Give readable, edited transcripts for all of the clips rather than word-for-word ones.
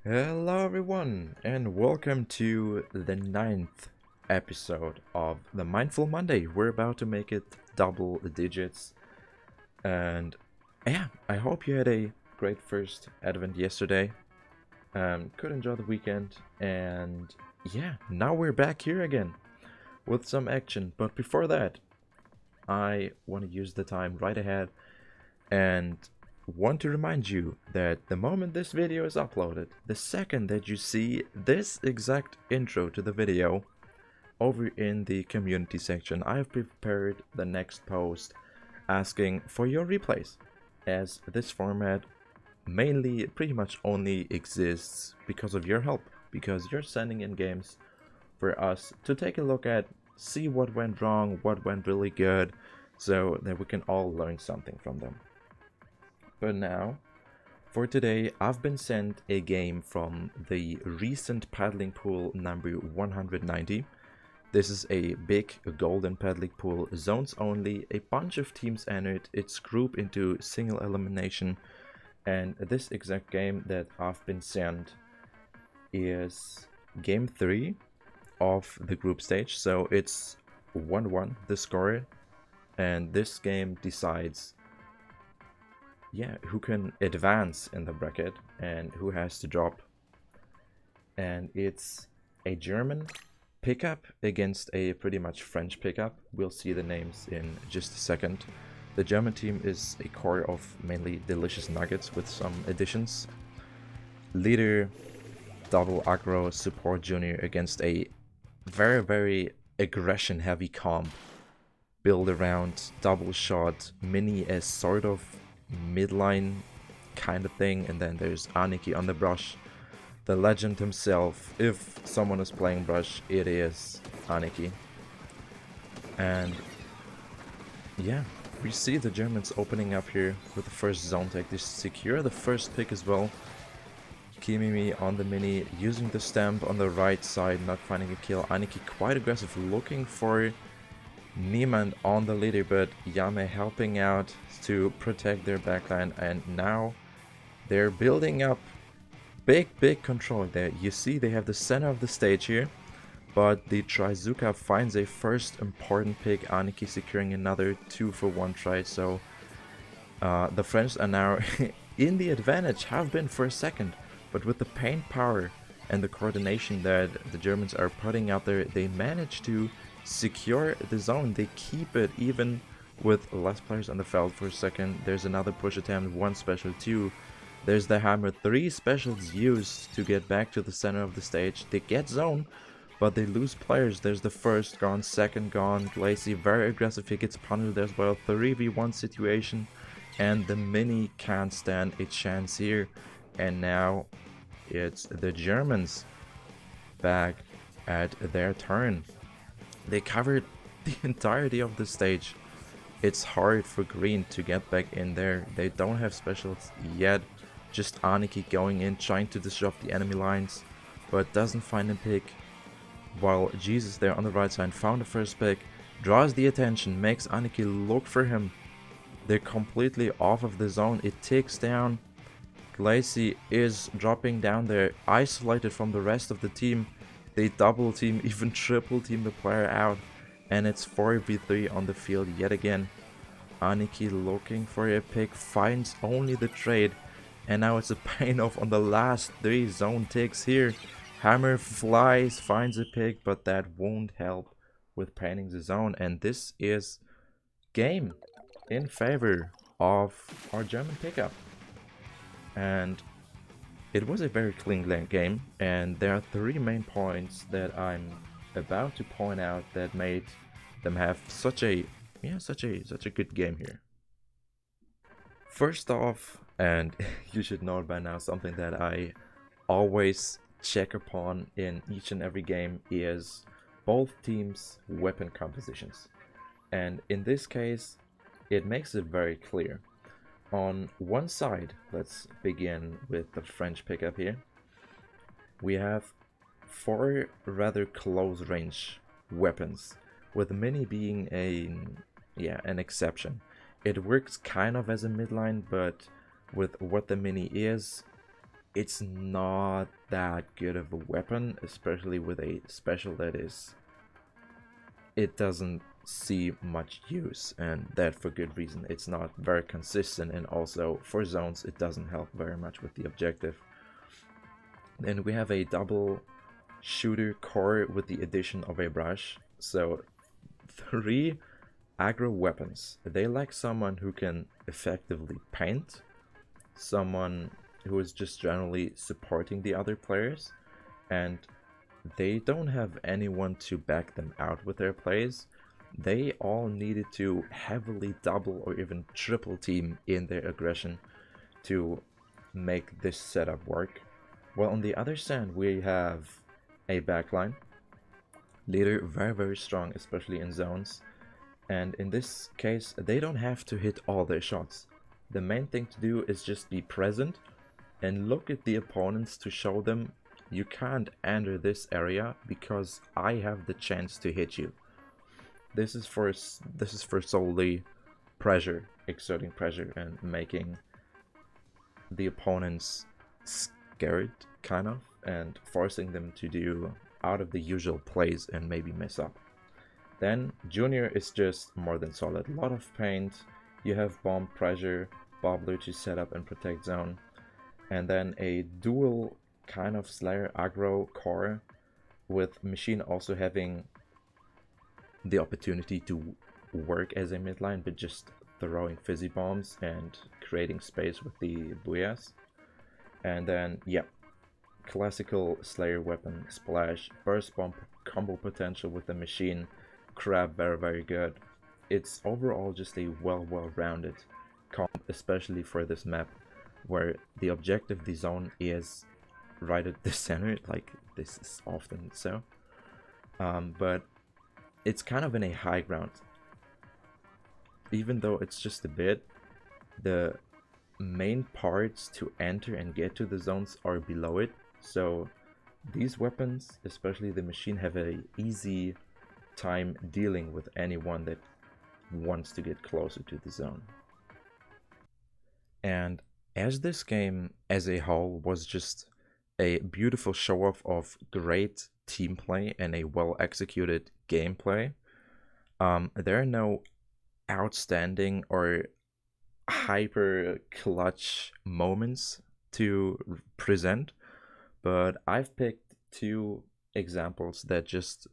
Hello everyone and welcome to the 9th episode of the Mindful Monday. We're about to make it double digits and yeah, I hope you had a great first advent yesterday. Could enjoy the weekend and yeah, now we're back here again with some action. But before that, I want to use the time right ahead and want to remind you that the moment this video is uploaded, the second that you see this exact intro to the video over in the community section, I have prepared the next post asking for your replays, as this format mainly pretty much only exists because of your help, because you're sending in games for us to take a look at, see what went wrong, what went really good, so that we can all learn something from them. But now, for today, I've been sent a game from the recent paddling pool number 190. This is a big golden paddling pool, zones only, a bunch of teams entered, it's grouped into single elimination, and this exact game that I've been sent is game 3 of the group stage, so it's 1-1 the score, and this game decides who can advance in the bracket and who has to drop. And it's a German pickup against a pretty much French pickup. We'll see the names in just a second. The German team is a core of mainly delicious nuggets with some additions. Leader, double aggro, support junior against a very aggression heavy comp. Build around double shot, mini as sort of midline kind of thing, and then there's Aniki on the brush, the legend himself. If someone is playing brush, it is Aniki. And yeah, we see the Germans opening up here with the first zone take. They secure the first pick as well. Kimimi on the mini, using the stamp on the right side, not finding a kill. Aniki quite aggressive, looking for Niemand on the leader, but Yame helping out to protect their backline, and now they're building up big control there. You see they have the center of the stage here, but the Trizuka finds a first important pick, Aniki securing another 2-for-1 try, so the French are now in the advantage, have been for a second, but with the paint power and the coordination that the Germans are putting out there, they manage to secure the zone. They keep it even with less players on the field for a second. There's another push attempt, 1 special, 2. There's the hammer, 3 specials used to get back to the center of the stage. They get zone, but they lose players. There's the first gone, second gone. Glacy very aggressive, he gets punished as well. 3v1 situation, and the mini can't stand a chance here. And now it's the Germans back at their turn. They covered the entirety of the stage. It's hard for Green to get back in there. They don't have specials yet. Just Aniki going in, trying to disrupt the enemy lines, but doesn't find a pick. While Jesus there on the right side found the first pick, draws the attention, makes Aniki look for him. They're completely off of the zone. It ticks down. Glacy is dropping down there, isolated from the rest of the team. They double team, even triple team the player out, and it's 4v3 on the field yet again. Aniki looking for a pick, finds only the trade, and now it's a pain off on the last 3 zone ticks here. Hammer flies, finds a pick, but that won't help with painting the zone, and this is game in favor of our German pickup. And it was a very clean game, and there are 3 main points that I'm about to point out that made them have such a good game here. First off, and you should know it by now, something that I always check upon in each and every game is both teams' weapon compositions. And in this case, it makes it very clear. On one side, let's begin with the French pickup here. We have 4 rather close range weapons, with mini being an exception. It works kind of as a midline, but with what the mini is, it's not that good of a weapon, especially with a special that is, it doesn't see much use, and that for good reason. It's not very consistent, and also for zones it doesn't help very much with the objective. Then we have a double shooter core with the addition of a brush. So 3 aggro weapons. They like someone who can effectively paint, someone who is just generally supporting the other players, and they don't have anyone to back them out with their plays. They all needed to heavily double or even triple team in their aggression to make this setup work. Well, on the other side, we have a backline. Leader very strong, especially in zones. And in this case, they don't have to hit all their shots. The main thing to do is just be present and look at the opponents to show them you can't enter this area because I have the chance to hit you. This is for solely pressure, exerting pressure and making the opponents scared, kind of, and forcing them to do out of the usual plays and maybe mess up. Then Junior is just more than solid. A lot of paint, you have bomb pressure, Bobbler to set up and protect zone, and then a dual kind of Slayer aggro core with Machine also having the opportunity to work as a midline, but just throwing fizzy bombs and creating space with the booyahs. And then, yeah, classical Slayer weapon, Splash, burst bomb combo potential with the Machine, Crab very good. It's overall just a well-rounded comp, especially for this map, where the objective of the zone is right at the center, like this is often so. But it's kind of in a high ground. Even though it's just a bit, the main parts to enter and get to the zones are below it. So these weapons, especially the Machine, have a easy time dealing with anyone that wants to get closer to the zone. And as this game as a whole was just a beautiful show-off of great team play and a well-executed gameplay, there are no outstanding or hyper clutch moments to present, but I've picked 2 examples that just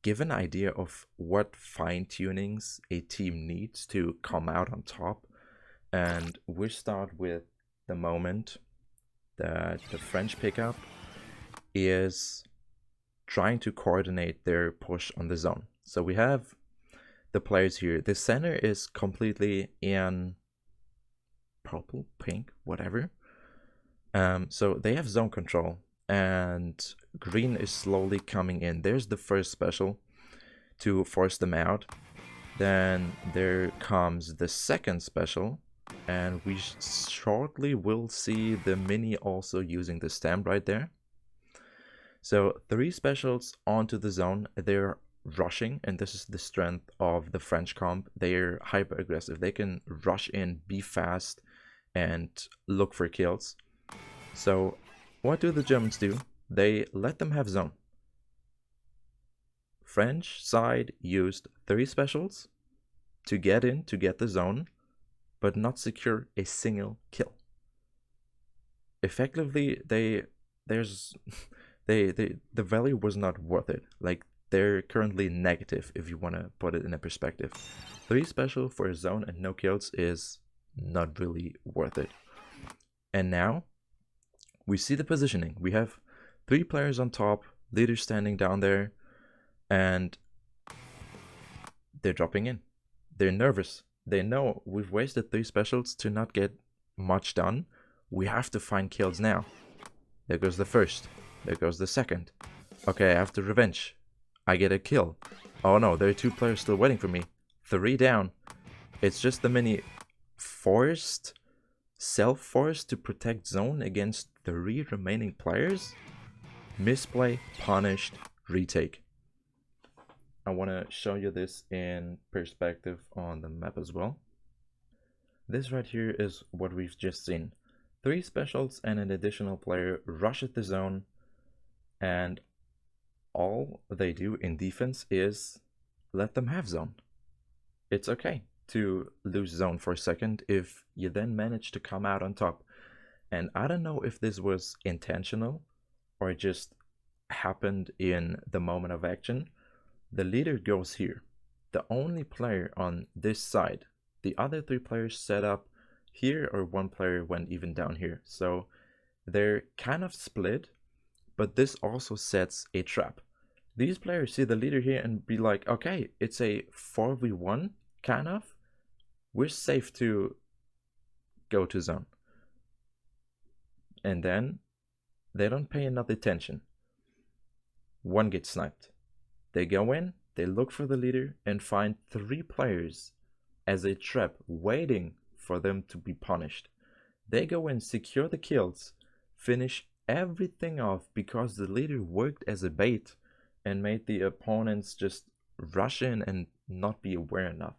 give an idea of what fine-tunings a team needs to come out on top. And we start with the moment that the French pickup is trying to coordinate their push on the zone. So we have the players here. The center is completely in purple, pink, whatever. So they have zone control, and green is slowly coming in. There's the first special to force them out. Then there comes the second special, and we shortly will see the mini also using the stamp right there. So 3 specials onto the zone. They're rushing, and this is the strength of the French comp. They're hyper aggressive. They can rush in, be fast, and look for kills. So what do the Germans do? They let them have zone. French side used 3 specials to get in, to get the zone, but not secure a single kill. Effectively, the value was not worth it. Like, they're currently negative, if you want to put it in a perspective. 3 special for a zone and no kills is not really worth it. And now we see the positioning. We have 3 players on top, leader standing down there, and they're dropping in. They're nervous. They know we've wasted 3 specials to not get much done. We have to find kills now. There goes the first. There goes the second. Okay, I have to revenge. I get a kill. Oh no, there are 2 players still waiting for me. 3 down. It's just the mini forced, self-forced to protect zone against 3 remaining players. Misplay, punished, retake. I want to show you this in perspective on the map as well. This right here is what we've just seen. 3 specials and an additional player rush at the zone, and all they do in defense is let them have zone. It's okay to lose zone for a second if you then manage to come out on top. And I don't know if this was intentional or just happened in the moment of action. The leader goes here, the only player on this side. The other 3 players set up here, or 1 player went even down here. So they're kind of split, but this also sets a trap. These players see the leader here and be like, okay, it's a 4v1, kind of. We're safe to go to zone. And then they don't pay enough attention. 1 gets sniped. They go in, they look for the leader, and find 3 players as a trap, waiting for them to be punished. They go in, secure the kills, finish everything off because the leader worked as a bait and made the opponents just rush in and not be aware enough.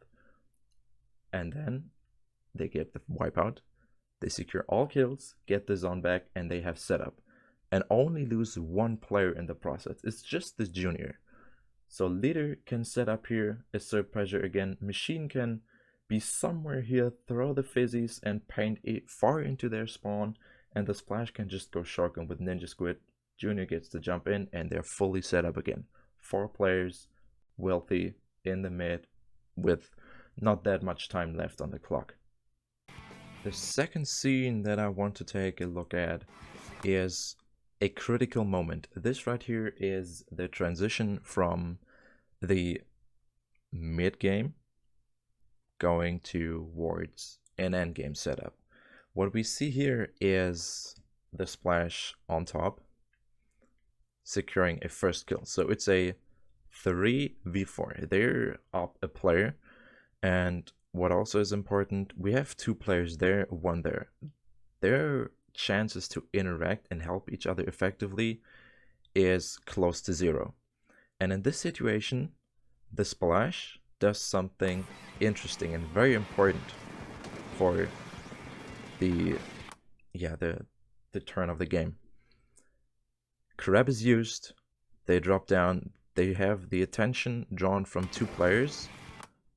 And then they get the wipeout, they secure all kills, get the zone back, and they have setup, and only lose 1 player in the process. It's just the junior. So leader can set up here, assert pressure again, machine can be somewhere here, throw the fizzies and paint it far into their spawn, and the splash can just go shotgun with Ninja Squid. Junior gets to jump in and they're fully set up again. 4 players, wealthy, in the mid, with not that much time left on the clock. The second scene that I want to take a look at is a critical moment. This right here is the transition from the mid game going towards an end game setup. What we see here is the splash on top securing a first kill. So it's a 3v4. They're up a player, and what also is important, we have 2 players there, 1 there. Their chances to interact and help each other effectively is close to 0. And in this situation, the splash does something interesting and very important for the turn of the game. Crab is used, they drop down, they have the attention drawn from 2 players,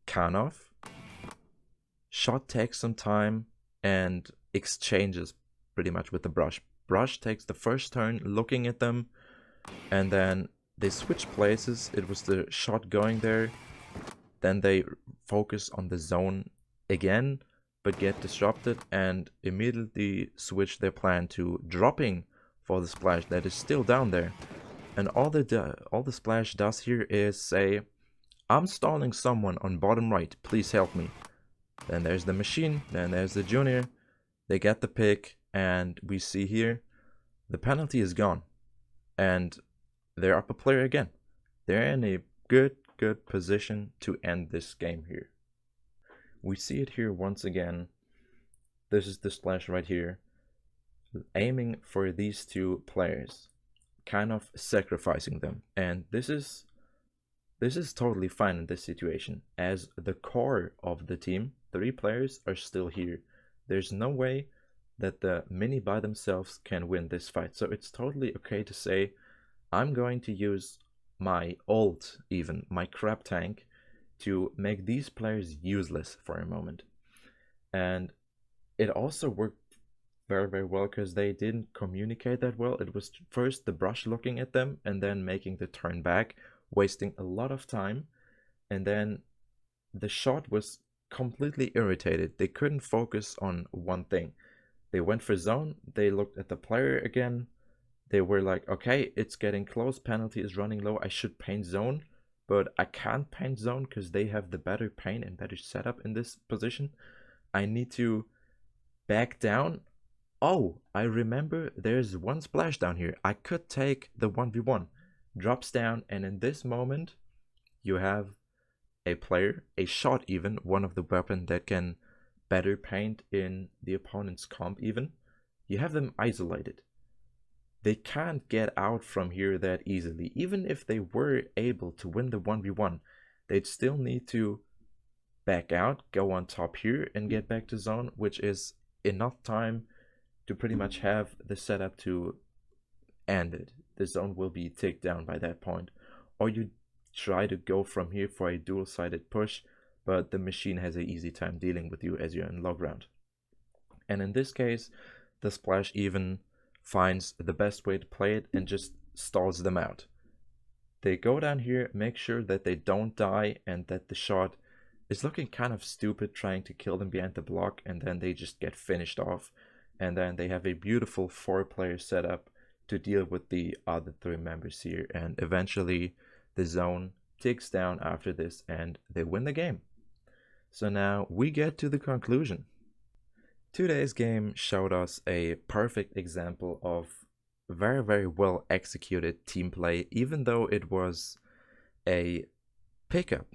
can off. Shot takes some time and exchanges pretty much with the brush. Brush takes the first turn looking at them, and then they switch places. It was the shot going there. Then they focus on the zone again, but get disrupted and immediately switch their plan to dropping for the splash that is still down there. And all the splash does here is say, I'm stalling someone on bottom right, please help me. Then there's the machine, then there's the junior. They get the pick, and we see here the penalty is gone, and they're up a player again. They're in a good position to end this game here. We see it here once again. This is the splash right here, aiming for these 2 players, kind of sacrificing them. And this is totally fine in this situation, as the core of the team, 3 players, are still here. There's no way that the mini by themselves can win this fight. So it's totally okay to say, I'm going to use my ult, even my crab tank, to make these players useless for a moment. And it also worked very well because they didn't communicate that well. It was first the brush looking at them and then making the turn back, wasting a lot of time. And then the shot was completely irritated. They couldn't focus on one thing. They went for zone, they looked at the player again. They were like, okay, it's getting close, penalty is running low, I should paint zone, but I can't paint zone because they have the better paint and better setup in this position. I need to back down. Oh, I remember there's 1 splash down here. I could take the 1v1. Drops down, and in this moment, you have a player, a shot even, one of the weapon that can better paint in the opponent's comp even. You have them isolated. They can't get out from here that easily. Even if they were able to win the 1v1, they'd still need to back out, go on top here and get back to zone, which is enough time to pretty much have the setup to end it. The zone will be taken down by that point. Or you try to go from here for a dual-sided push, but the machine has an easy time dealing with you as you're in low ground. And in this case, the Splash even finds the best way to play it and just stalls them out. They go down here, make sure that they don't die and that the shot is looking kind of stupid trying to kill them behind the block, and then they just get finished off. And then they have a beautiful 4-player setup to deal with the other 3 members here, and eventually the zone ticks down after this and they win the game. So now we get to the conclusion. Today's game showed us a perfect example of very, very well executed team play, even though it was a pickup.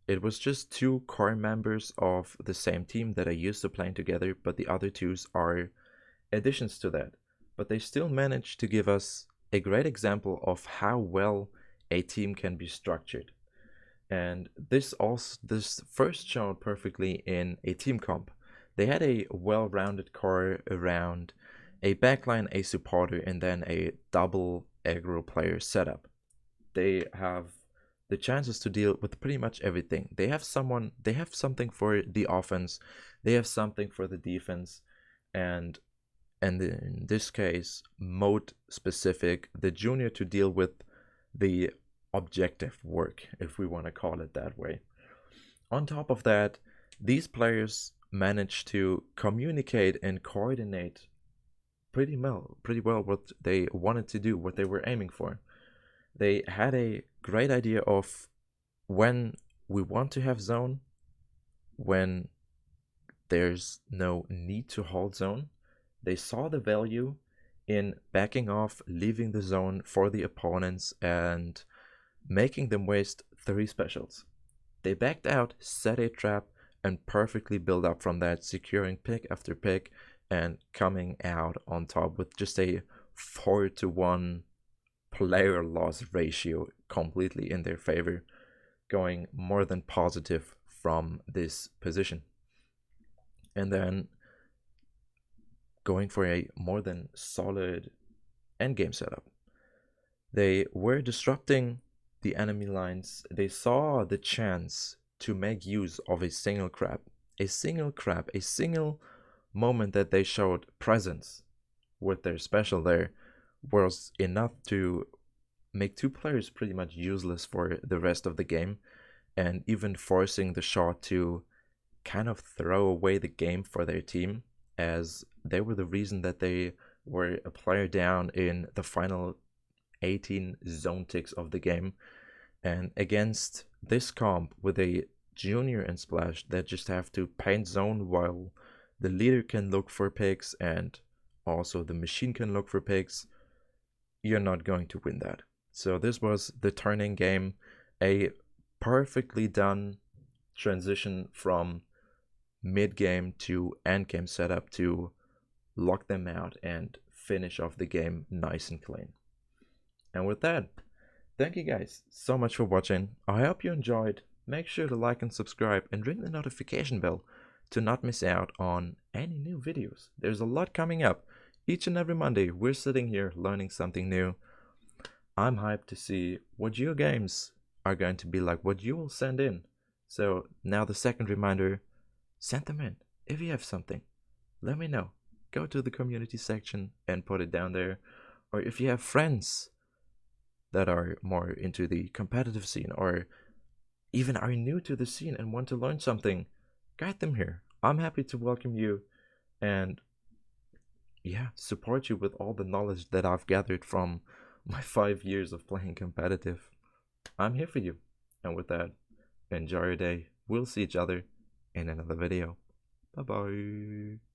It was just 2 core members of the same team that are used to playing together, but the other 2s are additions to that. But they still managed to give us a great example of how well a team can be structured. And this first showed perfectly in a team comp. They had a well-rounded core around a backline, a supporter, and then a double aggro player setup. They have the chances to deal with pretty much everything. They have something for the offense, they have something for the defense, and in this case, mode specific, the junior to deal with the objective work, if we want to call it that way. On top of that, these players managed to communicate and coordinate pretty well what they wanted to do, what they were aiming for. They had a great idea of when we want to have zone, when there's no need to hold zone. They saw the value in backing off, leaving the zone for the opponents and making them waste 3 specials. They backed out, set a trap, and perfectly built up from that, securing pick after pick and coming out on top with just a 4-to-1 player loss ratio completely in their favor, going more than positive from this position. And then going for a more than solid endgame setup. They were disrupting the enemy lines. They saw the chance to make use of a single moment that they showed presence with their special there was enough to make 2 players pretty much useless for the rest of the game, and even forcing the shot to kind of throw away the game for their team, as they were the reason that they were a player down in the final 18 zone ticks of the game. And against this comp with a junior and Splash that just have to paint zone while the leader can look for picks and also the machine can look for picks, you're not going to win that. So this was the turning game, a perfectly done transition from mid-game to end-game setup to lock them out and finish off the game nice and clean. And with that, thank you guys so much for watching. I hope you enjoyed. Make sure to like and subscribe and ring the notification bell to not miss out on any new videos. There's a lot coming up. Each and every Monday, we're sitting here learning something new. I'm hyped to see what your games are going to be like, what you will send in. So now the second reminder, send them in. If you have something, let me know. Go to the community section and put it down there. Or if you have friends that are more into the competitive scene or even are new to the scene and want to learn something, guide them here. I'm happy to welcome you and support you with all the knowledge that I've gathered from my 5 years of playing competitive. I'm here for you. And with that, enjoy your day. We'll see each other in another video. Bye bye.